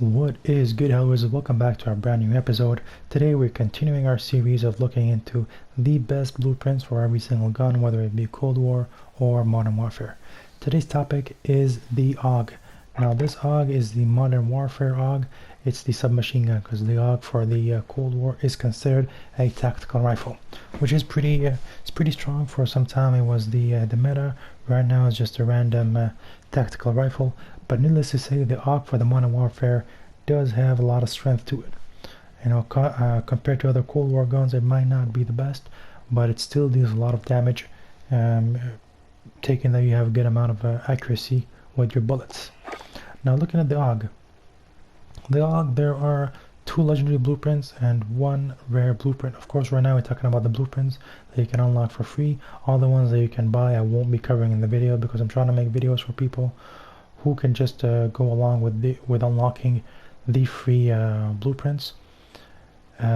What is good, Hellraisers? Welcome back to our brand new episode. Today we're continuing our series of looking into the best blueprints for every single gun, whether it be Cold War or Modern Warfare. Today's topic is the AUG. Now this AUG is the Modern Warfare AUG. It's the submachine gun because the AUG for the Cold War is considered a tactical rifle, which is pretty strong. For some time it was the meta. Right now it's just a random tactical rifle. But needless to say, the AUG for the Modern Warfare does have a lot of strength to it. You know, compared to other Cold War guns, it might not be the best, but it still deals a lot of damage, taking that you have a good amount of accuracy with your bullets. Now, looking at the AUG, there are 2 legendary blueprints and 1 rare blueprint. Of course, right now we're talking about the blueprints that you can unlock for free. All the ones that you can buy, I won't be covering in the video because I'm trying to make videos for people who can just go along with unlocking the free blueprints.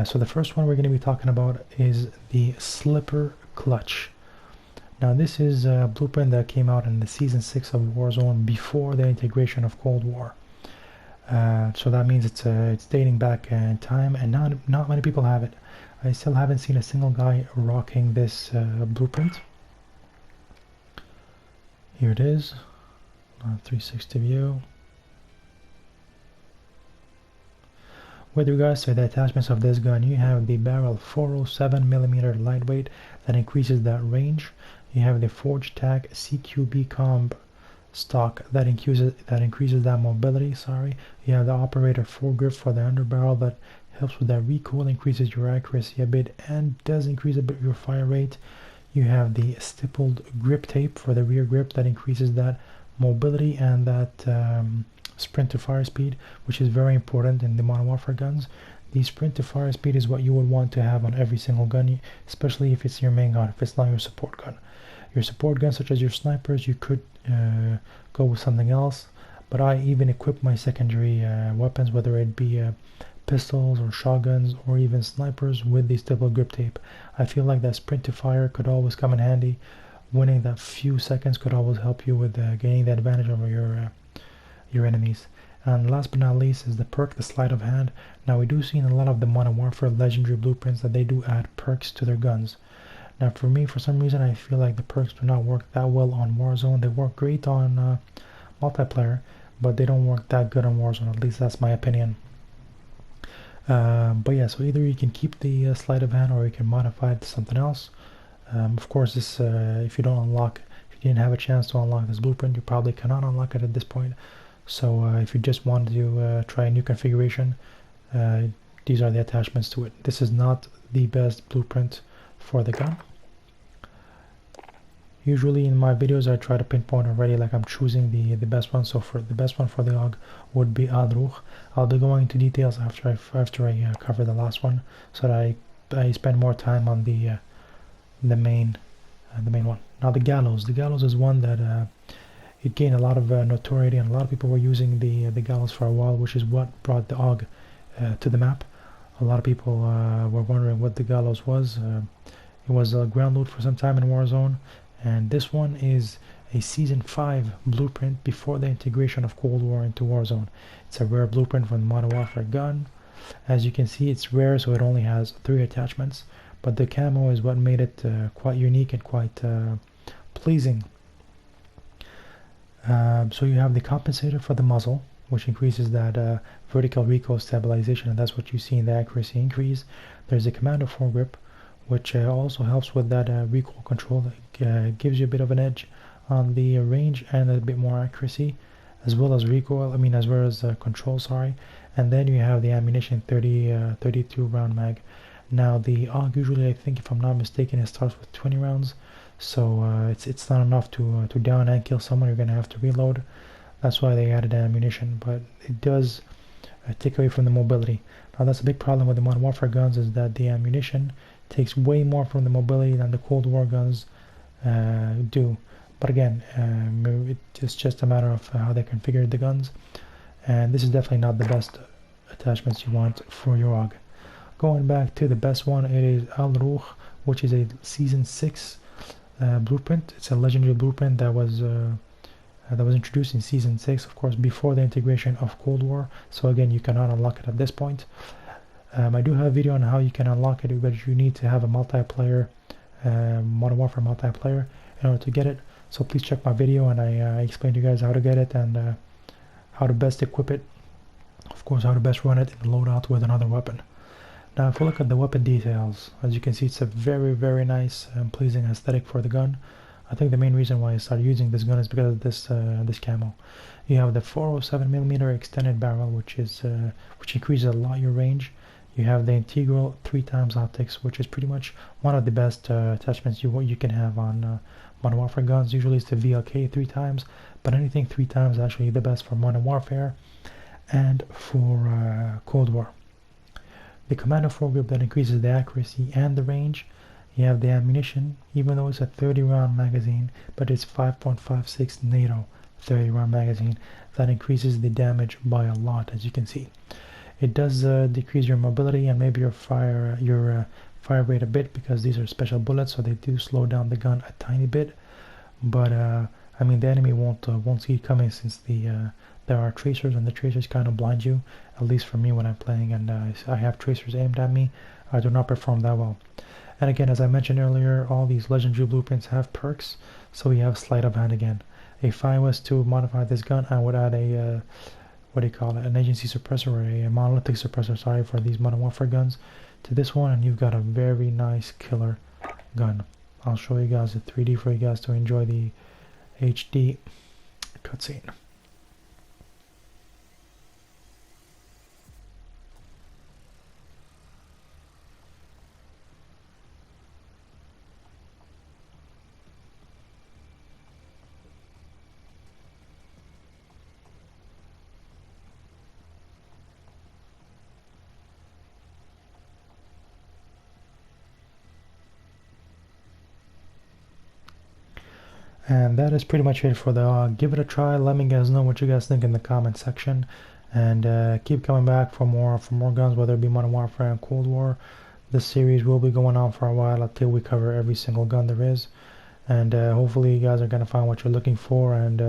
So the first one we're going to be talking about is the Slipper Clutch. Now this is a blueprint that came out in the Season 6 of Warzone before the integration of Cold War. So that means it's dating back in time, and not many people have it. I still haven't seen a single guy rocking this blueprint. Here it is. 360 view. With regards to the attachments of this gun, you have the barrel 407mm lightweight that increases that range. You have the Forge Tac CQB comb stock that increases that mobility. You have the operator foregrip for the underbarrel that helps with that recoil, increases your accuracy a bit, and does increase a bit your fire rate. You have the stippled grip tape for the rear grip that increases that mobility and that sprint to fire speed, which is very important in the Modern Warfare guns. The sprint to fire speed is what you would want to have on every single gun, especially if it's your main gun, if it's not your support gun. Your support guns, such as your snipers, you could go with something else, but I even equip my secondary weapons, whether it be pistols or shotguns or even snipers, with the stippled grip tape. I feel like that sprint to fire could always come in handy. Winning that few seconds could always help you with gaining the advantage over your enemies. And last but not least is the perk, the sleight of hand. Now we do see in a lot of the Modern Warfare legendary blueprints that they do add perks to their guns. Now for me, for some reason, I feel like the perks do not work that well on Warzone. They work great on multiplayer, but they don't work that good on Warzone. At least that's my opinion. But yeah, so either you can keep the sleight of hand or you can modify it to something else. Of course, this if you didn't have a chance to unlock this blueprint, you probably cannot unlock it at this point. So if you just wanted to try a new configuration, these are the attachments to it. This is not the best blueprint for the gun. Usually in my videos I try to pinpoint already, like I'm choosing the best one. So for the best one for the AUG would be Adruch. I'll be going into details after I cover the last one, so that I spend more time on the main one. Now the gallows is one that it gained a lot of notoriety, and a lot of people were using the gallows for a while, which is what brought the AUG to the map. A lot of people were wondering what the gallows was. It was a ground loot for some time in Warzone, and this one is a Season 5 blueprint before the integration of Cold War into Warzone. It's a rare blueprint from the Modern Warfare gun. As you can see, it's rare, so it only has 3 attachments. But the camo is what made it quite unique and quite pleasing. So you have the compensator for the muzzle, which increases that vertical recoil stabilization, and that's what you see in the accuracy increase. There's a commando foregrip, which also helps with that recoil control. It gives you a bit of an edge on the range and a bit more accuracy, as well as recoil. As well as control. And then you have the ammunition, 32 round mag. Now the AUG usually, I think if I'm not mistaken, it starts with 20 rounds, so it's not enough to down and kill someone. You're gonna have to reload. That's why they added ammunition, but it does take away from the mobility. Now that's a big problem with the Modern Warfare guns, is that the ammunition takes way more from the mobility than the Cold War guns do. But again, it's just a matter of how they configured the guns, and this is definitely not the best attachments you want for your AUG. Going back to the best one, it is Adruch, which is a Season 6 blueprint. It's a legendary blueprint that was that was introduced in Season 6, of course, before the integration of Cold War. So again, you cannot unlock it at this point. I do have a video on how you can unlock it, but you need to have a multiplayer, Modern Warfare multiplayer in order to get it. So please check my video, and I explain to you guys how to get it and how to best equip it. Of course, how to best run it in the loadout with another weapon. Now, if we look at the weapon details, as you can see, it's a very nice and pleasing aesthetic for the gun. I think the main reason why I started using this gun is because of this this camo. You have the 407mm extended barrel, which increases a lot your range. You have the integral 3x optics, which is pretty much one of the best attachments you can have on Modern Warfare guns. Usually it's the VLK 3x, but anything 3x is actually the best for Modern Warfare and for Cold War. The commando foregrip that increases the accuracy and the range. You have the ammunition, even though it's a 30-round magazine, but it's 5.56 NATO 30-round magazine. That increases the damage by a lot, as you can see. It does decrease your mobility and maybe your fire rate a bit, because these are special bullets, so they do slow down the gun a tiny bit. But I mean, the enemy won't see it coming, since there are tracers, and the tracers kind of blind you. At least for me when I'm playing, and I have tracers aimed at me, I do not perform that well. And again, as I mentioned earlier, all these legendary blueprints have perks, so we have sleight of hand again. If I was to modify this gun, I would add a what do you call it, an agency suppressor, or a monolithic suppressor, sorry, for these Modern Warfare guns to this one, and you've got a very nice killer gun. I'll show you guys the 3D for you guys to enjoy the HD cutscene. And that is pretty much it for the AUG. Give it a try. Let me guys know what you guys think in the comment section, and keep coming back for more guns, whether it be Modern Warfare and Cold War. This series will be going on for a while until we cover every single gun there is, and hopefully you guys are gonna find what you're looking for and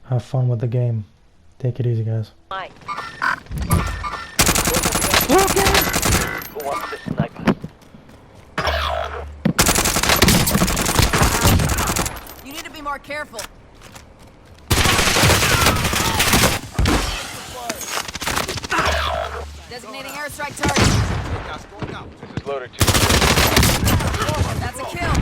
have fun with the game. Take it easy, guys. Hi. Who wants this sniper? You need to be more careful. Designating airstrike target. This is loader 2. That's a kill.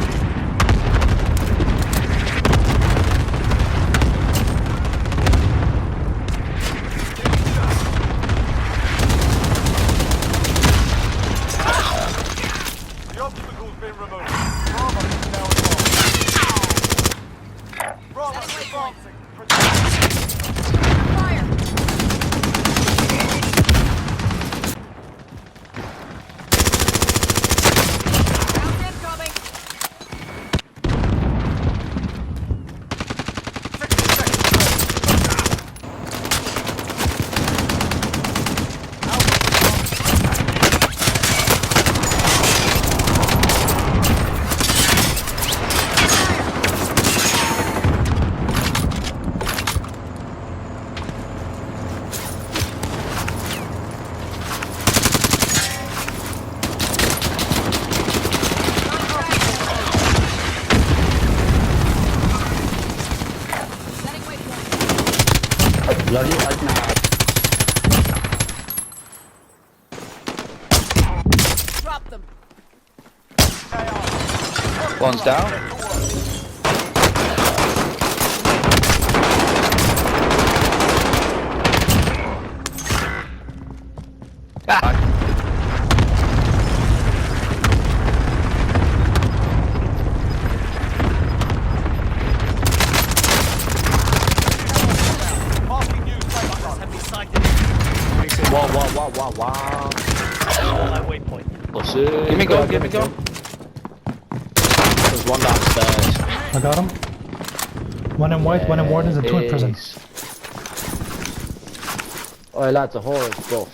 The obstacle's been removed. Bravo is now involved. Bravo advancing. Fire. Round incoming. Setting waypoint. Drop them. One's down. Wow. Pussy. Give me go. There's one downstairs. I got him. One in white, one in wardens, and two in prison. Oh, lads, a horror stuff.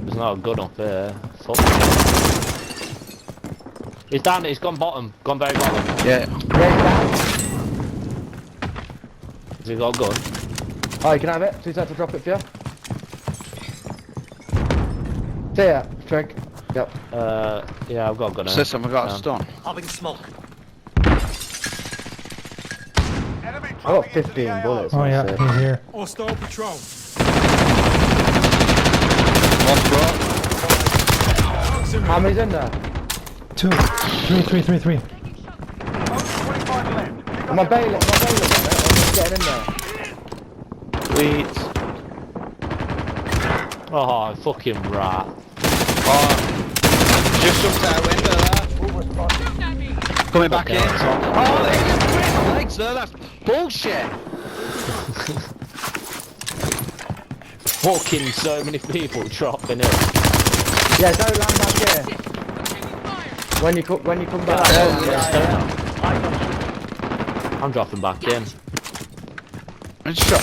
It's not good up there. Fuck. He's down. He's gone bottom. Gone very bottom. Yeah. Raise Has he got a gun? down. Oh, you can have it. 2 seconds to drop it for you. See ya, Trick. Yep. Yeah, I've got a gun. System, we got a stun. Having smoke. Enemy I got dropping into the 15 AO. bullets. Oh yeah, that's it. he's here. Hostile patrol. One's brought. How many's in there? 2, 3. 25 left. Pick up Am I your- bailing? Am I bailing on it? I'm just getting in there. Sweet. Oh, fucking rat. Oh, just jumped out a window there. Coming back in. Oh, they legs there, that's bullshit. Fucking so many people dropping it. Yeah, don't land back here. When you come back. I'm dropping back in. It's shot.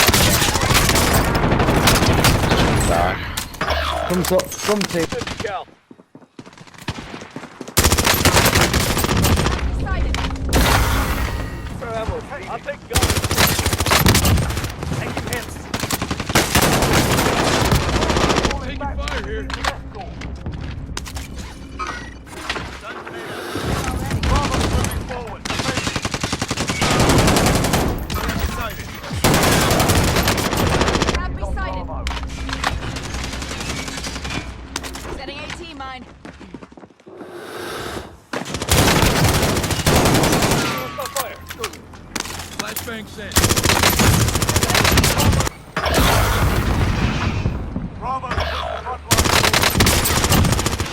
Come team. Sighted. I'll take gun. Taking hits. Taking fire here. Bravo moving forward. Sighted. Have me sighted. Bravo. Setting AT mine. Fire. Good. Flashbang set. Bravo to the front line.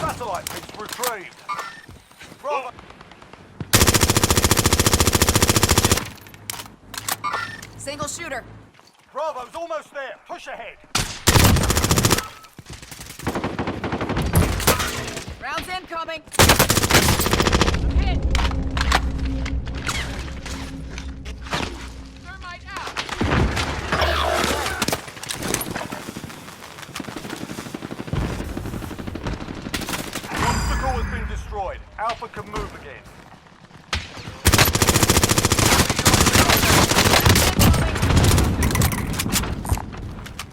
Satellite piece retrieved. Bravo. Single shooter. Bravo's almost there. Push ahead. Rounds incoming. Hit. Thermite out. Obstacle has been destroyed. Alpha can move again.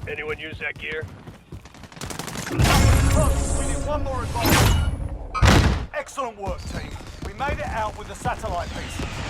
Anyone use that gear? Look, we need one more advance. Excellent work, team. We made it out with the satellite piece.